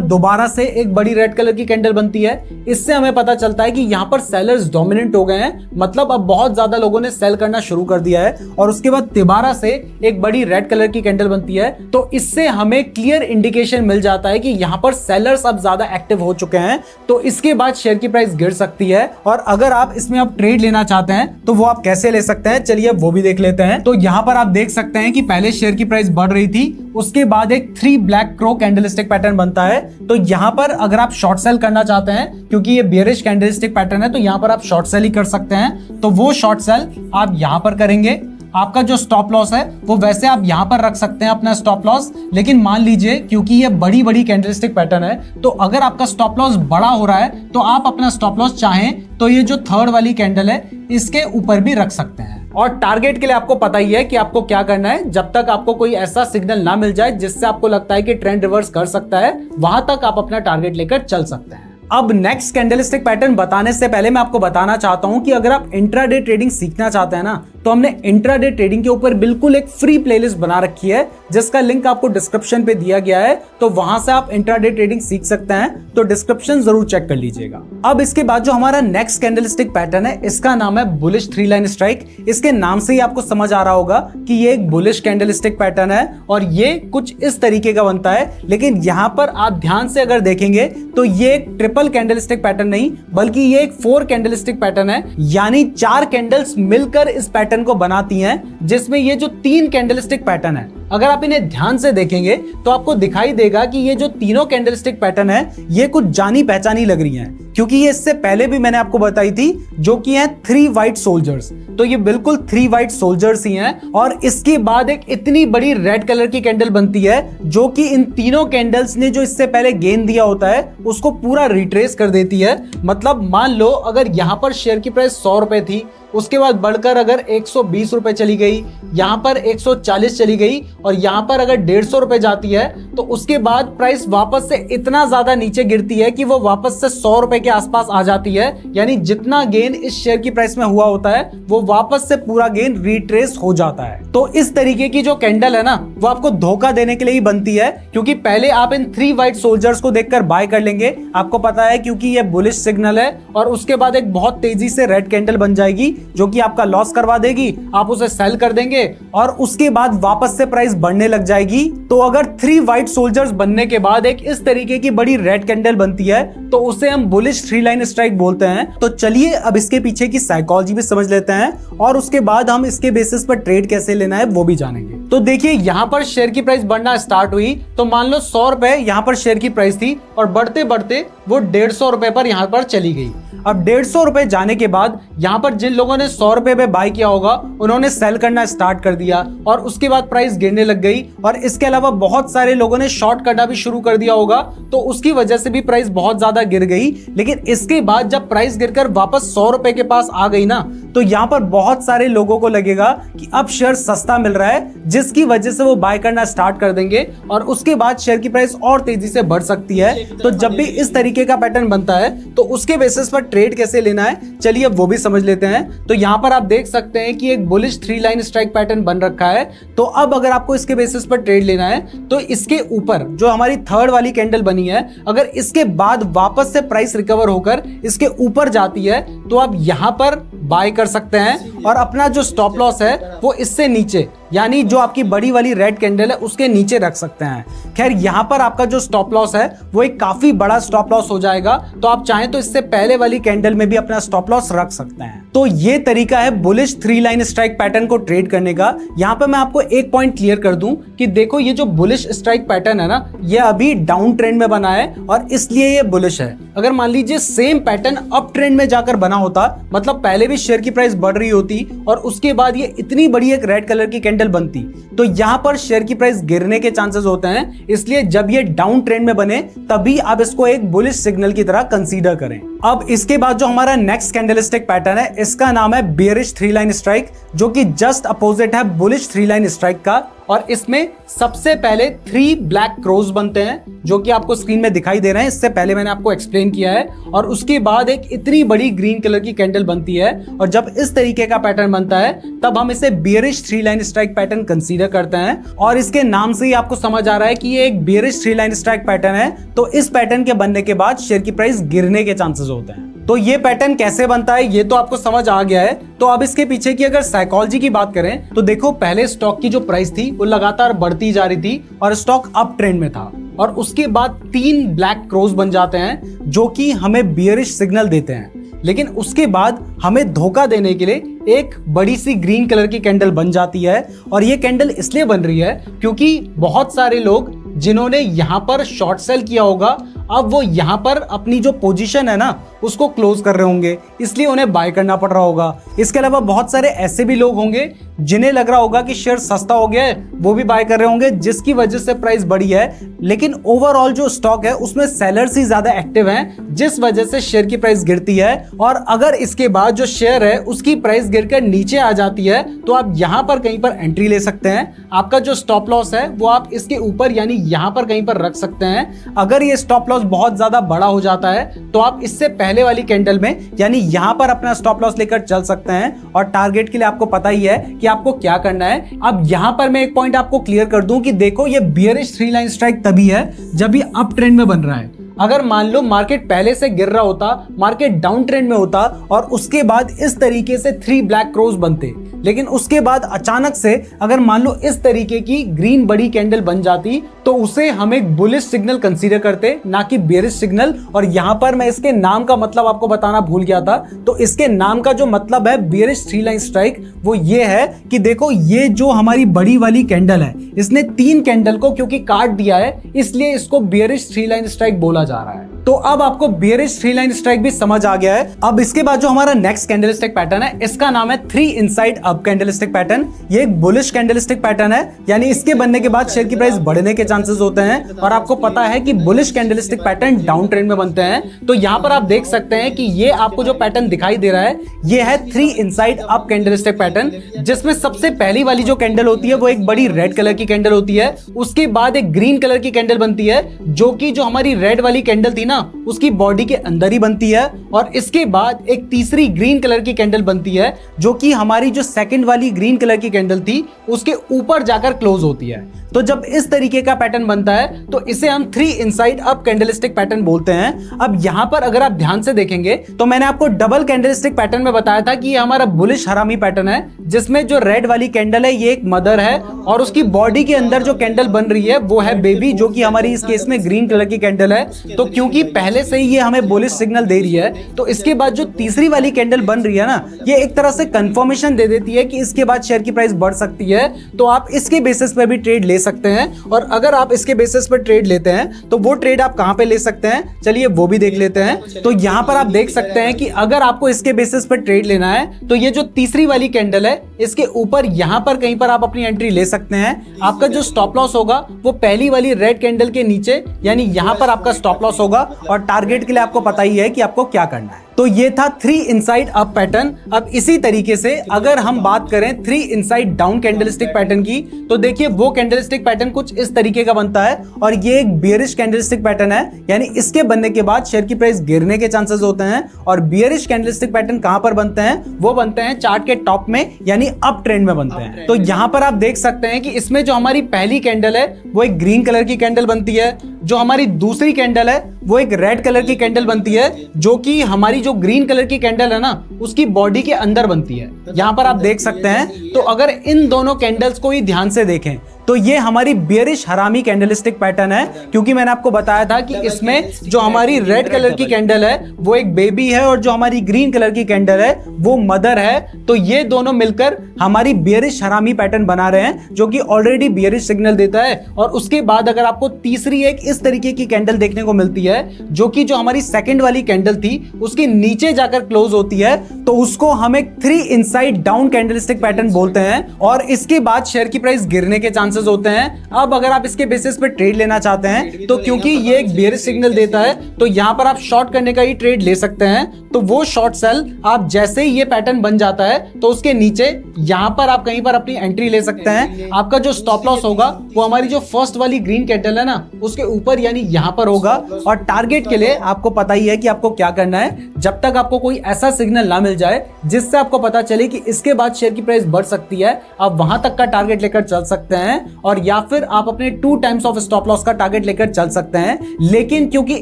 दोबारा से एक बड़ी रेड कलर की कैंडल बनती है, इससे हमें पता चलता है कि यहाँ पर सेलर्स डोमिनेंट हो गए हैं, मतलब अब बहुत ज्यादा लोगों ने सेल करना शुरू कर दिया है। और उसके बाद तिबारा से एक बड़ी रेड कलर की कैंडल बनती है, तो इससे हमें क्लियर इंडिकेशन मिल जाता है कि यहाँ पर सेलर्स अब ज्यादा एक्टिव हो चुके हैं। तो इसके बाद शेयर की प्राइस गिर सकती है और अगर आप इसमें अब ट्रेड लेना चाहते हैं तो वो आप कैसे ले सकते हैं, चलिए वो भी देख लेते हैं। तो यहाँ पर आप देख सकते हैं कि पहले शेयर की प्राइस बढ़ रही थी, उसके बाद एक three black crow candlestick pattern बनता है। तो यहाँ पर अगर आप शॉर्ट सेल करना चाहते हैं, क्योंकि ये बियरिश कैंडलस्टिक पैटर्न है, तो यहाँ पर आप शॉर्ट सेल ही कर सकते हैं। तो वो शॉर्ट सेल आप यहाँ पर करेंगे। आपका जो स्टॉप लॉस है वो वैसे आप यहाँ पर रख सकते हैं अपना स्टॉप लॉस, लेकिन मान लीजिए क्योंकि ये बड़ी बड़ी कैंडलस्टिक पैटर्न है तो अगर आपका स्टॉप लॉस बड़ा हो रहा है तो आप अपना स्टॉप लॉस चाहें तो ये जो थर्ड वाली कैंडल है इसके ऊपर भी रख सकते हैं। और टारगेट के लिए आपको पता ही है कि आपको क्या करना है। जब तक आपको कोई ऐसा सिग्नल ना मिल जाए जिससे आपको लगता है कि ट्रेंड रिवर्स कर सकता है, वहां तक आप अपना टारगेट लेकर चल सकते हैं। अब नेक्स्ट कैंडलस्टिक पैटर्न बताने से पहले मैं आपको बताना चाहता हूं कि अगर आप इंट्राडे ट्रेडिंग सीखना चाहते हैं ना, तो हमने इंट्राडे ट्रेडिंग के ऊपर बिल्कुल एक फ्री प्लेलिस्ट बना रखी है जिसका लिंक आपको डिस्क्रिप्शन पे दिया गया है। तो वहां से आप इंट्राडे ट्रेडिंग सीख सकते हैं, तो डिस्क्रिप्शन जरूर चेक कर लीजिएगा। अब इसके बाद जो हमारा नेक्स्ट कैंडलस्टिक पैटर्न है इसका नाम है बुलिश थ्री लाइन स्ट्राइक। इसके नाम से ही आपको समझ आ रहा होगा कि ये एक बुलिश कैंडलस्टिक पैटर्न है और ये कुछ इस तरीके का बनता है। लेकिन यहाँ पर आप ध्यान से अगर देखेंगे तो ये एक ट्रिपल कैंडलस्टिक पैटर्न नहीं बल्कि ये एक फोर कैंडलस्टिक पैटर्न है, यानी चार कैंडल्स मिलकर इस पैटर्न को बनाती हैं, जिसमें ये जो तीन कैंडलस्टिक पैटर्न है अगर आप इन्हें ध्यान से देखेंगे तो आपको दिखाई देगा कि ये जो तीनों कैंडलस्टिक पैटर्न है ये कुछ जानी पहचानी लग रही हैं, क्योंकि ये इससे पहले भी मैंने आपको बताई थी जो कि हैं थ्री व्हाइट सोल्जर्स। तो ये बिल्कुल थ्री व्हाइट सोल्जर्स ही हैं और इसके बाद एक इतनी बड़ी रेड कलर की कैंडल बनती है जो कि इन तीनों कैंडल्स ने जो इससे पहले गेन दिया होता है उसको पूरा रिट्रेस कर देती है। मतलब मान लो अगर यहां पर शेयर की प्राइस 100 रुपए थी, उसके बाद बढ़कर अगर 120 रुपए चली गई, यहां पर 140 चली गई और यहां पर अगर 150 रुपए जाती है, तो उसके बाद प्राइस वापस से इतना ज्यादा नीचे गिरती है कि वो वापस से 100 रुपए के आसपास आ जाती है। यानी जितना गेन इस शेयर की प्राइस में हुआ होता है वो वापस से पूरा गेन रिट्रेस हो जाता है। तो इस तरीके की जो कैंडल है ना वो आपको धोखा देने के लिए ही बनती है, क्योंकि पहले आप इन थ्री व्हाइट सोल्जर्स को देखकर बाय कर लेंगे, आपको पता है क्योंकि ये बुलिश सिग्नल है, और उसके बाद एक बहुत तेजी से रेड कैंडल बन जाएगी जो कि आपका लॉस करवा देगी, आप उसे सेल कर देंगे और उसके बाद वापस से प्राइस बढ़ने लग जाएगी। तो अगर थ्री व्हाइट सोल्जर्स बनने के बाद एक इस तरीके की बड़ी रेड कैंडल बनती है तो उसे हम बुलिश थ्री लाइन स्ट्राइक बोलते हैं। तो चलिए अब इसके पीछे की साइकोलॉजी भी समझ लेते हैं और उसके बाद हम इसके बेसिस पर ट्रेड कैसे लेना है वो भी जानेंगे। तो देखिए यहाँ पर शेयर की प्राइस बढ़ना स्टार्ट हुई, तो मान लो 100 रुपए यहाँ पर शेयर की प्राइस थी और बढ़ते बढ़ते वो 150 रुपए पर यहाँ पर चली गई। अब 150 रुपए जाने के बाद यहाँ पर जिन लोगों ने 100 रुपए पे बाय किया होगा उन्होंने सेल करना स्टार्ट कर दिया और उसके बाद प्राइस गिरने लग गई, और इसके अलावा बहुत सारे लोगों ने शॉर्ट करना भी शुरू कर दिया होगा, तो उसकी वजह से भी प्राइस बहुत ज्यादा गिर गई। लेकिन इसके बाद जब प्राइस गिरकर वापस 100 रुपए के पास आ गई ना, तो यहाँ पर बहुत सारे लोगों को लगेगा कि अब शेयर सस्ता मिल रहा है, जिसकी वजह से वो बाय करना स्टार्ट कर देंगे और उसके बाद शेयर की प्राइस और तेजी से बढ़ सकती है। तो जब भी इस तरीके का पैटर्न बनता है तो उसके बेसिस पर ट्रेड कैसे लेना है, चलिए अब वो भी समझ लेते हैं। तो यहाँ पर आप देख सकते हैं कि एक बुलिश 3 लाइन स्ट्राइक पैटर्न बन रखा है। तो अब अगर आपको इसके बेसिस पर ट्रेड लेना है तो इसके ऊपर जो हमारी थर्ड वाली कैंडल बनी है, अगर इसके बाद वापस से प्राइस रिकवर होकर इसके ऊपर जाती है तो आप यहां पर बाय कर सकते हैं और अपना जो स्टॉप लॉस है वो इससे नीचे, यानी जो आपकी बड़ी वाली रेड कैंडल है उसके नीचे रख सकते हैं। खैर यहां पर आपका जो स्टॉप लॉस है वो एक काफी बड़ा स्टॉप लॉस हो जाएगा, तो आप चाहें तो इससे पहले वाली कैंडल में भी अपना स्टॉप लॉस रख सकते हैं। तो ये तरीका है बुलिश 3 लाइन स्ट्राइक पैटर्न को ट्रेड करने का। यहां पर मैं आपको एक पॉइंट क्लियर कर दूं कि देखो ये जो बुलिश स्ट्राइक पैटर्न है ना, ये अभी डाउन ट्रेंड में बना है और इसलिए ये बुलिश है। अगर मान लीजिए सेम पैटर्न अप ट्रेंड में जाकर बना होता, मतलब पहले भी शेयर की प्राइस बढ़ रही होती और उसके बाद ये इतनी बड़ी एक रेड कलर की कैंडल बनती, तो यहां पर शेयर की प्राइस गिरने के चांसेस होते हैं। इसलिए जब ये डाउन ट्रेंड में बने तभी आप इसको एक बुलिश सिग्नल की तरह कंसीडर करें। अब इसके बाद जो हमारा नेक्स्ट कैंडलस्टिक पैटर्न है, इसका नाम है बेयरिश 3 लाइन स्ट्राइक, जो कि जस्ट अपोजिट है बुलिश 3 लाइन स्ट्राइक का। और इसमें सबसे पहले 3 ब्लैक क्रोज बनते हैं जो कि आपको स्क्रीन में दिखाई दे रहे हैं, इससे पहले मैंने आपको एक्सप्लेन किया है। और उसके बाद एक इतनी बड़ी ग्रीन कलर की कैंडल बनती है और जब इस तरीके का पैटर्न बनता है तब हम इसे bearish 3 line strike pattern consider करते हैं। और इसके नाम से ही आपको समझ आ रहा है कि ये एक बेयरिश 3 लाइन स्ट्राइक पैटर्न है, तो इस पैटर्न के बनने के बाद शेयर की प्राइस गिरने के चांसेस होते हैं। तो ये पैटर्न कैसे बनता है ये तो आपको समझ आ गया है। तो अब इसके पीछे की अगर साइकोलॉजी की बात करें तो देखो, पहले स्टॉक की जो प्राइस थी वो लगातार बढ़ती जा रही थी और स्टॉक अप ट्रेंड में था, और उसके बाद 3 ब्लैक क्रोज बन जाते हैं जो कि हमें बियरिश सिग्नल देते हैं। लेकिन उसके बाद हमें धोखा देने के लिए एक बड़ी सी ग्रीन कलर की कैंडल बन जाती है, और ये कैंडल इसलिए बन रही है क्योंकि बहुत सारे लोग जिन्होंने यहां पर शॉर्ट सेल किया होगा, अब वो यहां पर अपनी जो पोजीशन है ना उसको क्लोज कर रहे होंगे, इसलिए उन्हें बाय करना पड़ रहा होगा। इसके अलावा बहुत सारे ऐसे भी लोग होंगे जिन्हें लग रहा होगा कि शेयर सस्ता हो गया है, वो भी बाय कर रहे होंगे, जिसकी वजह से प्राइस बढ़ी है। लेकिन ओवरऑल जो स्टॉक है उसमें सेलर्स ही ज्यादा एक्टिव हैं, जिस वजह से शेयर की प्राइस गिरती है। और अगर इसके बाद जो शेयर है उसकी प्राइस गिरकर नीचे आ जाती है तो आप यहां पर कहीं पर एंट्री ले सकते हैं। आपका जो स्टॉप लॉस है वो आप इसके ऊपर यानी यहां पर कहीं पर रख सकते हैं। अगर ये स्टॉप लॉस बहुत ज्यादा बड़ा हो जाता है तो आप इससे पहले वाली कैंडल में यानी यहां पर अपना स्टॉप लॉस लेकर चल सकते हैं, और टारगेट के लिए आपको पता ही है कि आपको क्या करना है। अब यहां पर मैं एक पॉइंट आपको क्लियर कर दूं कि देखो, ये बियरिश 3 लाइन स्ट्राइक तभी है जब ये अप ट्रेंड में बन रहा है। अगर मान लो मार्केट पहले से गिर रहा होता, मार्केट डाउन ट्रेंड में होता और उसके बाद इस तरीके से 3 ब्लैक क्रोज बनते, लेकिन उसके बाद अचानक से अगर मान लो इस तरीके की ग्रीन बड़ी कैंडल बन जाती, तो उसे हम एक बुलिश सिग्नल कंसीडर करते, ना कि बेयरिश सिग्नल। और यहां पर मैं इसके नाम का मतलब आपको बताना भूल गया था। तो इसके नाम का जो मतलब है बेयरिश 3 लाइन स्ट्राइक, वो ये है कि देखो, ये जो हमारी बड़ी वाली कैंडल है, इसने 3 कैंडल को क्योंकि काट दिया है, इसलिए इसको बेयरिश 3 लाइन स्ट्राइक बोला जा रहा है। तो अब आपको बेयरिश 3 लाइन स्ट्राइक भी समझ आ गया है। अब इसके बाद जो हमारा नेक्स्ट कैंडलस्टिक पैटर्न है, इसका नाम है 3 इनसाइड अप कैंडलस्टिक पैटर्न। ये एक बुलिश कैंडलस्टिक पैटर्न है, यानी इसके बनने के बाद शेयर की प्राइस बढ़ने के चांसेस होते हैं। और आपको पता है कि bullish candlestick pattern down trend में बनते हैं। तो यहां पर आप देख सकते हैं कि ये आपको जो पैटर्न दिखाई दे रहा है, ये है 3 इनसाइड अप कैंडलस्टिक पैटर्न, जिसमें सबसे पहली वाली जो कैंडल होती है वो एक बड़ी रेड कलर की कैंडल होती है। उसके बाद एक ग्रीन कलर की कैंडल बनती है, जो कि जो हमारी रेड वाली कैंडल थी ना, उसकी बॉडी के अंदर ही बनती है। और इसके बाद एक तीसरी ग्रीन कलर की कैंडल बनती है, जो कि हमारी जो सेकंड वाली ग्रीन कलर की कैंडल थी उसके ऊपर जाकर क्लोज होती है। तो जब इस तरीके का पैटर्न बनता है तो इसे हम 3 इनसाइड अप कैंडलस्टिक पैटर्न बोलते हैं। अब यहां पर अगर आप ध्यान से देखेंगे तो मैंने आपको डबल कैंडलस्टिक पैटर्न में बताया था कि ये हमारा बुलिश हरामी पैटर्न है, जिसमें जो रेड वाली कैंडल है ये एक मदर है और उसकी बॉडी के अंदर जो कैंडल बन रही है वो है बेबी, जो कि हमारी इस केस में ग्रीन कलर की कैंडल है। तो क्योंकि पहले से ही ये हमें बुलिश सिग्नल दे रही है, तो इसके बाद जो तीसरी वाली कैंडल बन रही है ना, ये एक तरह से कंफर्मेशन दे देती है कि इसके बाद शेयर की प्राइस बढ़ सकती है। तो आप इसके बेसिस पर भी ट्रेड ले सकते हैं। और अगर आप इसके बेसिस पर ट्रेड लेते हैं तो वो ट्रेड आप कहां पे ले सकते हैं, चलिए वो भी देख लेते हैं। तो यहां पर आप देख सकते हैं कि अगर आपको इसके बेसिस पर ट्रेड लेना है तो ये जो तीसरी वाली कैंडल है इसके ऊपर यहां पर कहीं पर आप अपनी एंट्री ले सकते हैं। आपका जो स्टॉप लॉस होगा वो पहली वाली रेड कैंडल के नीचे, यानी यहां पर आपका स्टॉप लॉस होगा। और टारगेट के लिए आपको पता ही है कि आपको क्या करना है। तो ये था 3 इनसाइड अप पैटर्न। अब इसी तरीके से अगर हम बात करें 3 इनसाइड डाउन कैंडलस्टिक पैटर्न की, तो देखिए वो कैंडलस्टिक पैटर्न कुछ इस तरीके का बनता है और ये एक बियरिश कैंडलस्टिक पैटर्न है, यानी इसके बनने के बाद शेयर की प्राइस गिरने के चांसेस होते हैं। और बियरिश कैंडलस्टिक पैटर्न कहां पर बनते हैं? वो बनते हैं चार्ट के टॉप में, यानी अप ट्रेंड में बनते हैं। तो यहां पर आप देख सकते हैं कि इसमें जो हमारी पहली कैंडल है वो एक ग्रीन कलर की कैंडल बनती है, जो हमारी दूसरी कैंडल है वो एक रेड कलर की कैंडल बनती है, जो कि हमारी जो ग्रीन कलर की कैंडल है ना उसकी बॉडी के अंदर बनती है। यहां पर आप देख सकते हैं। तो अगर इन दोनों कैंडल्स को ही ध्यान से देखें तो ये हमारी बियरिश हरामी कैंडलस्टिक पैटर्न है, क्योंकि मैंने आपको बताया था कि इसमें जो हमारी रेड कलर की कैंडल है वो एक बेबी है और जो हमारी ग्रीन कलर की कैंडल है वो मदर है। तो ये दोनों मिलकर हमारी बियरिश हरामी पैटर्न बना रहे हैं, जो कि ऑलरेडी बियरिश सिग्नल देता है। और उसके बाद अगर आपको तीसरी एक इस तरीके की कैंडल देखने को मिलती है, जो कि जो हमारी सेकंड वाली कैंडल थी उसके नीचे जाकर क्लोज होती है, तो उसको हम एक 3 इनसाइड डाउन कैंडलस्टिक पैटर्न बोलते हैं। और इसके बाद शेयर की प्राइस गिरने के चांसेस होते हैं। अब अगर आप इसके बेसिस पे ट्रेड लेना चाहते हैं तो क्योंकि ये एक बेयरिश सिग्नल देता है, तो यहां पर आप शॉर्ट करने का ही ट्रेड ले सकते हैं। तो वो शॉर्ट सेल आप जैसे ही ये पैटर्न बन जाता है तो उसके नीचे यहां पर आप कहीं पर अपनी एंट्री ले सकते हैं। आपका जो स्टॉप लॉस होगा वो हमारी जो फर्स्ट वाली ग्रीन कैंडल है ना उसके ऊपर, यानी यहां पर होगा। और टारगेट के लिए आपको पता ही है कि आपको क्या करना है। जब तक आपको कोई ऐसा सिग्नल ना मिल जाए जिससे आपको पता चले कि इसके बाद शेयर की प्राइस बढ़ सकती है, आप वहां तक का टारगेट लेकर चल सकते हैं। और या फिर आप अपने 2 टाइम्स ऑफ स्टॉप लॉस का टारगेट लेकर चल सकते हैं। लेकिन क्योंकि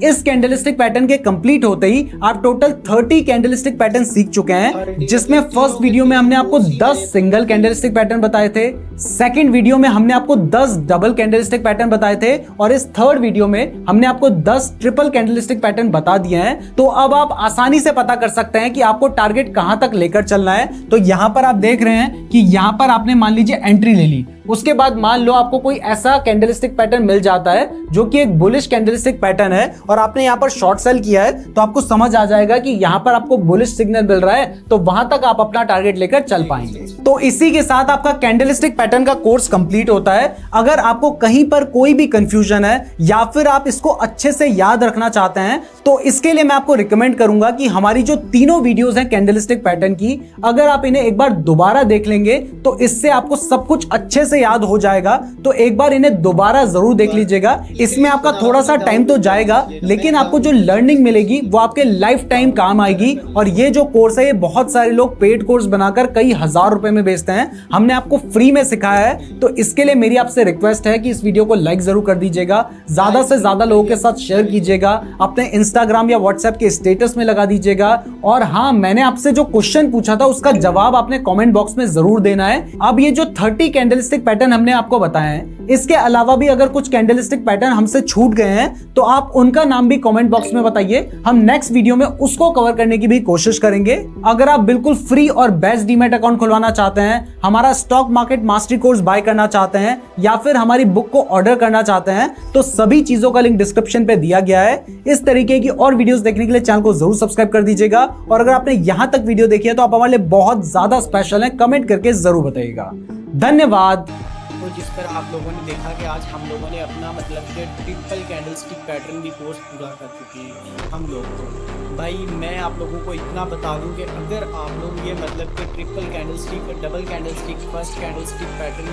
इस कैंडलस्टिक पैटर्न के कंप्लीट होते ही आप टोटल 30 कैंडलस्टिक पैटर्न सीख चुके हैं, जिसमें फर्स्ट वीडियो में हमने आपको 10 सिंगल कैंडलस्टिक पैटर्न बताए थे, सेकंड वीडियो में हमने आपको 10 डबल कैंडलस्टिक पैटर्न बताए थे, और इस थर्ड वीडियो में हमने आपको 10 ट्रिपल कैंडलस्टिक पैटर्न बता दिए हैं। तो अब आप आसानी से पता कर सकते हैं कि आपको टारगेट कहां तक लेकर चलना है। तो यहां पर आप देख रहे हैं कि यहां पर आपने मान लीजिए एंट्री ले ली, उसके बाद मान लो आपको कोई ऐसा कैंडलस्टिक पैटर्न मिल जाता है जो कि एक बुलिश कैंडलस्टिक पैटर्न है और आपने यहां पर शॉर्ट सेल किया है, तो आपको समझ आ जाएगा कि यहां पर आपको बुलिश सिग्नल मिल रहा है, तो वहां तक आप अपना टारगेट लेकर चल पाएंगे। तो इसी के साथ आपका कैंडलस्टिक पैटर्न का कोर्स कंप्लीट होता है। अगर आपको कहीं पर कोई भी कंफ्यूजन है या फिर आप इसको अच्छे से याद रखना चाहते हैं, तो इसके लिए मैं आपको रिकमेंड करूंगा कि हमारी जो तीनों वीडियोस हैं कैंडलस्टिक पैटर्न की, अगर आप इन्हें एक बार दोबारा देख लेंगे तो इससे आपको सब कुछ अच्छे से याद हो जाएगा। तो एक बार इन्हें दोबारा जरूर देख लीजिएगा। इसमें आपका थोड़ा सा टाइम तो जाएगा, लेकिन आपको जो लर्निंग मिलेगी वो आपके लाइफ टाइम काम आएगी। और ये जो कोर्स है ये बहुत सारे लोग पेड कोर्स बनाकर कई हजार रुपए में बेचते हैं, हमने आपको फ्री में सिखाया है। तो इसके लिए मेरी आपसे रिक्वेस्ट है कि इस वीडियो को लाइक जरूर कर दीजिएगा, ज्यादा से ज्यादा लोगों के साथ शेयर कीजिएगा, अपने इंस्टाग्राम या व्हाट्सएप के स्टेटस में लगा दीजिएगा। और हाँ, मैंने आपसे जो क्वेश्चन पूछा था उसका जवाब आपने कमेंट बॉक्स में जरूर देना है। अब ये जो 30 कैंडलस्टिक पैटर्न हमने आपको बताया है, इसके अलावा भी अगर कुछ कैंडलस्टिक पैटर्न हमसे छूट गए हैं तो आप उनका नाम भी कमेंट बॉक्स में बताइए, हम नेक्स्ट वीडियो में उसको कवर करने की भी कोशिश करेंगे। अगर आप बिल्कुल फ्री और बेस्ट डीमैट अकाउंट खुलवाना चाहते हैं, हमारा stock market mastery course buy करना चाहते हैं या फिर हमारी बुक को ऑर्डर करना चाहते हैं, तो सभी चीजों का लिंक डिस्क्रिप्शन पे दिया गया है। इस तरीके की और वीडियोस देखने के लिए चैनल को जरूर सब्सक्राइब कर दीजिएगा। और अगर आपने यहां तक वीडियो देखी है तो आप हमारे लिए बहुत ज्यादा स्पेशल हैं, कमेंट करके जरूर बताइएगा। धन्यवाद। तो जिस तरह आप लोगों ने देखा कि आज हम लोगों ने अपना मतलब कि ट्रिपल कैंडलस्टिक पैटर्न भी कोर्स पूरा कर चुके हैं हम लोग। तो भाई मैं आप लोगों को इतना बता दूं कि अगर आप लोग ये मतलब कि triple candlestick, double candlestick, first candlestick pattern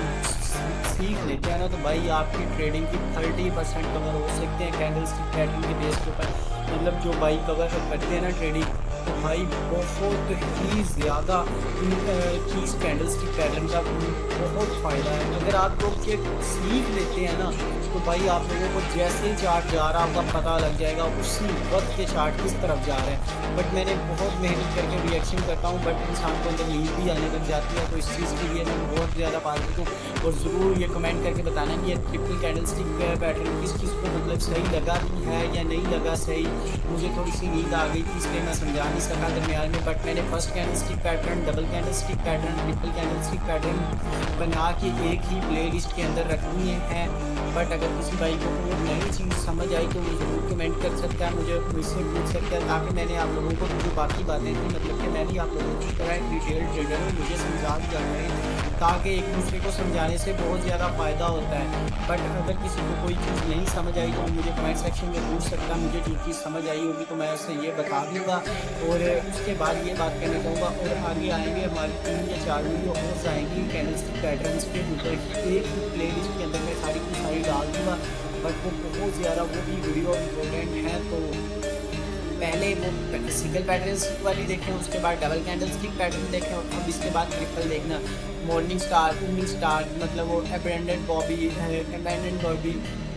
सीख लेते हैं ना, तो भाई आपकी ट्रेडिंग की 30% कवर हो सकते हैं कैंडलस्टिक पैटर्न के बेस के ऊपर। मतलब जो भाई कवर करते हैं ना ट्रेडिंग, तो भाई बहुत ही ज़्यादा चीज़ कैंडलस्टिक पैटर्न का बहुत फ़ायदा है। अगर आप लोग ये सीख लेते हैं ना, तो भाई आप लोगों को जैसे ही चार्ट जा रहा है आपका पता लग जाएगा उसी वक्त के चार्ट किस तरफ जा रहे हैं। बट मैंने बहुत मेहनत करके रिएक्शन करता हूँ, बट इंसान को अंदर नींद भी आने लग जाती है। तो इस चीज़ के लिए मैं बहुत ज़्यादा पालतू हूँ। और ज़रूर ये कमेंट करके बताना कि ये ट्रिपल कैंडलस्टिक पैटर्न किस चीज़ को मतलब सही लगा है या नहीं लगा सही। मुझे थोड़ी सी नींद आ गई थी, इसलिए मैं समझा नहीं सका दरमियान में। बट मैंने first candlestick pattern, double candlestick pattern, triple candlestick pattern बना के एक ही प्लेलिस्ट के अंदर रखनी है। बट अगर किसी भाई को कोई नई चीज़ समझ आई तो वो ज़रूर कमेंट कर सकता है, मुझे मुझसे पूछ सकता है, ताकि मैंने आप लोगों को जो बाकी बातें थी मतलब कि मैं भी आप लोगों की तरह डिटेल ट्रेडर हूँ, मुझे समझा दिया है, ताकि एक दूसरे को समझाने से बहुत ज़्यादा फ़ायदा होता है। बट अगर किसी को कोई चीज़ नहीं समझ आई तो मुझे कमेंट सेक्शन में पूछ सकता है, मुझे जो चीज़ समझ आई होगी तो मैं उससे ये बता दूँगा। और और उसके बाद ये बात कहना चाहूँगा, और आगे आएंगे हमारी 3 या 4 वीडियो और आएंगी कैंडलस्टिक पैटर्न्स के ऊपर। एक प्ले लिस्ट के अंदर मैं सारी की सारी डाल दूँगा, बट वो बहुत ज़्यादा वो भी वीडियो इम्पोर्टेंट है। तो पहले वो सिंगल पैटर्न वाली देखें, उसके बाद डबल कैंडल स्टिक पैटर्न देखें, और अब इसके बाद ट्रिपल देखना। मॉर्निंग स्टार, इवनिंग स्टार, मतलब वो अबेंडेंट बॉबी है, अबेंडेंट बॉबी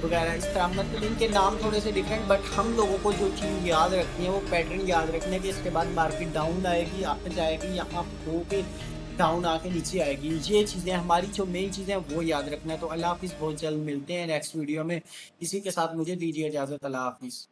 वगैरह, इस तरह मतलब इनके नाम थोड़े से डिफरेंट, बट हम लोगों को जो चीज़ याद रखनी है वो पैटर्न याद रखने के। इसके बाद मार्केट डाउन आएगी, आप जाएगी यहाँ हो के डाउन आके नीचे आएगी। ये चीज़ें हमारी जो मेन चीज़ें हैं वो याद रखना है। तो अल्लाह हाफिज़, बहुत जल्द मिलते हैं नेक्स्ट वीडियो में। इसी के साथ मुझे दीजिए इजाज़त। अल्लाह हाफिज़।